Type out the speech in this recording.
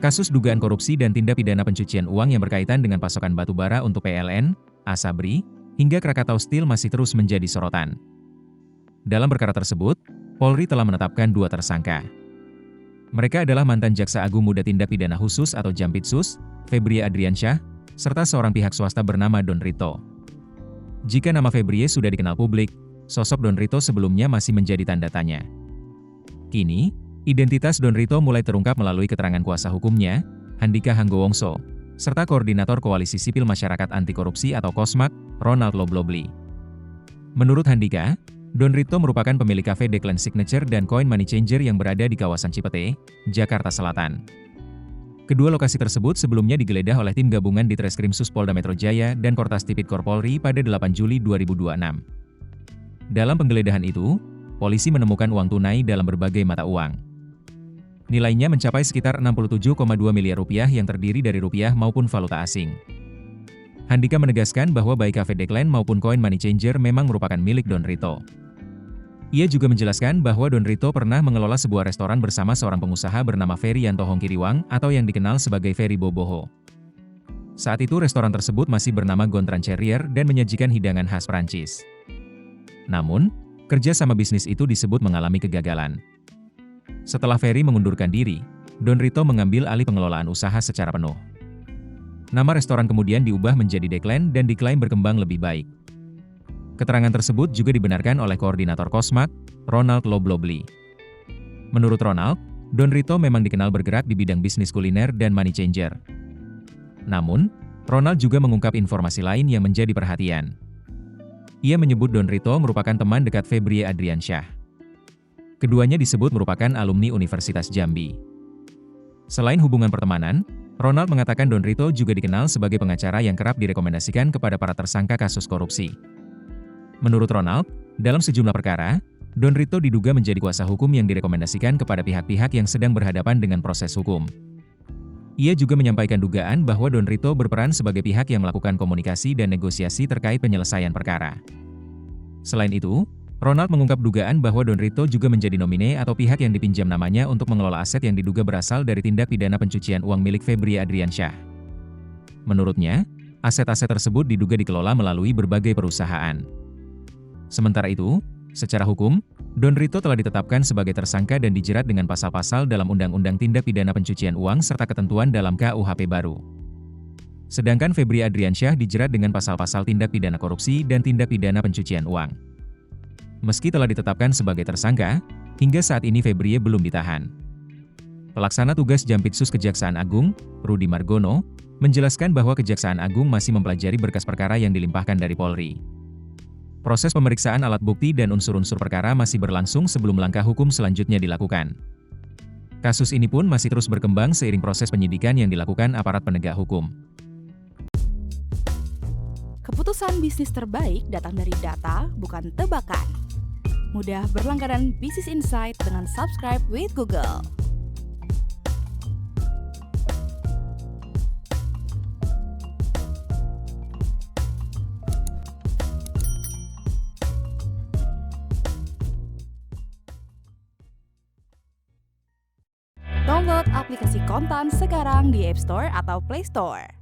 Kasus dugaan korupsi dan tindak pidana pencucian uang yang berkaitan dengan pasokan batu bara untuk PLN, Asabri, hingga Krakatau Steel masih terus menjadi sorotan. Dalam perkara tersebut, Polri telah menetapkan 2 tersangka. Mereka adalah mantan Jaksa Agung Muda Tindak Pidana Khusus atau Jampitsus, Febrie Adriansyah, serta seorang pihak swasta bernama Don Rito. Jika nama Febrie sudah dikenal publik, sosok Don Rito sebelumnya masih menjadi tanda tanya. Kini, identitas Don Rito mulai terungkap melalui keterangan kuasa hukumnya, Handika Hanggowongso, serta Koordinator Koalisi Sipil Masyarakat Anti Korupsi atau KOSMAK, Ronald Loblobly. Menurut Handika, Don Rito merupakan pemilik kafe Declan Signature dan Coin Money Changer yang berada di kawasan Cipete, Jakarta Selatan. Kedua lokasi tersebut sebelumnya digeledah oleh tim gabungan di Treskrimsus Polda Metro Jaya dan Kortas Tipikor Polri pada 8 Juli 2026. Dalam penggeledahan itu, polisi menemukan uang tunai dalam berbagai mata uang. Nilainya mencapai sekitar 67,2 miliar rupiah yang terdiri dari rupiah maupun valuta asing. Handika menegaskan bahwa baik kafe Declan maupun Coin Money Changer memang merupakan milik Don Rito. Ia juga menjelaskan bahwa Don Rito pernah mengelola sebuah restoran bersama seorang pengusaha bernama Ferry Yanto Hongkiriwang atau yang dikenal sebagai Ferry Boboho. Saat itu restoran tersebut masih bernama Gontran Carrier dan menyajikan hidangan khas Prancis. Namun, kerja sama bisnis itu disebut mengalami kegagalan. Setelah Ferry mengundurkan diri, Don Rito mengambil alih pengelolaan usaha secara penuh. Nama restoran kemudian diubah menjadi Declan dan diklaim berkembang lebih baik. Keterangan tersebut juga dibenarkan oleh Koordinator KOSMAK, Ronald Loblobly. Menurut Ronald, Don Rito memang dikenal bergerak di bidang bisnis kuliner dan money changer. Namun, Ronald juga mengungkap informasi lain yang menjadi perhatian. Ia menyebut Don Rito merupakan teman dekat Febrie Adriansyah. Keduanya disebut merupakan alumni Universitas Jambi. Selain hubungan pertemanan, Ronald mengatakan Don Rito juga dikenal sebagai pengacara yang kerap direkomendasikan kepada para tersangka kasus korupsi. Menurut Ronald, dalam sejumlah perkara, Don Rito diduga menjadi kuasa hukum yang direkomendasikan kepada pihak-pihak yang sedang berhadapan dengan proses hukum. Ia juga menyampaikan dugaan bahwa Don Rito berperan sebagai pihak yang melakukan komunikasi dan negosiasi terkait penyelesaian perkara. Selain itu, Ronald mengungkap dugaan bahwa Don Rito juga menjadi nomine atau pihak yang dipinjam namanya untuk mengelola aset yang diduga berasal dari tindak pidana pencucian uang milik Febrie Adriansyah. Menurutnya, aset-aset tersebut diduga dikelola melalui berbagai perusahaan. Sementara itu, secara hukum, Don Rito telah ditetapkan sebagai tersangka dan dijerat dengan pasal-pasal dalam Undang-Undang Tindak Pidana Pencucian Uang serta ketentuan dalam KUHP baru. Sedangkan Febrie Adriansyah dijerat dengan pasal-pasal tindak pidana korupsi dan tindak pidana pencucian uang. Meski telah ditetapkan sebagai tersangka, hingga saat ini Febrie belum ditahan. Pelaksana tugas Jampitsus Kejaksaan Agung, Rudi Margono, menjelaskan bahwa Kejaksaan Agung masih mempelajari berkas perkara yang dilimpahkan dari Polri. Proses pemeriksaan alat bukti dan unsur-unsur perkara masih berlangsung sebelum langkah hukum selanjutnya dilakukan. Kasus ini pun masih terus berkembang seiring proses penyidikan yang dilakukan aparat penegak hukum. Keputusan bisnis terbaik datang dari data, bukan tebakan. Mudah berlangganan Business Insight dengan subscribe with Google. Download aplikasi Kontan sekarang di App Store atau Play Store.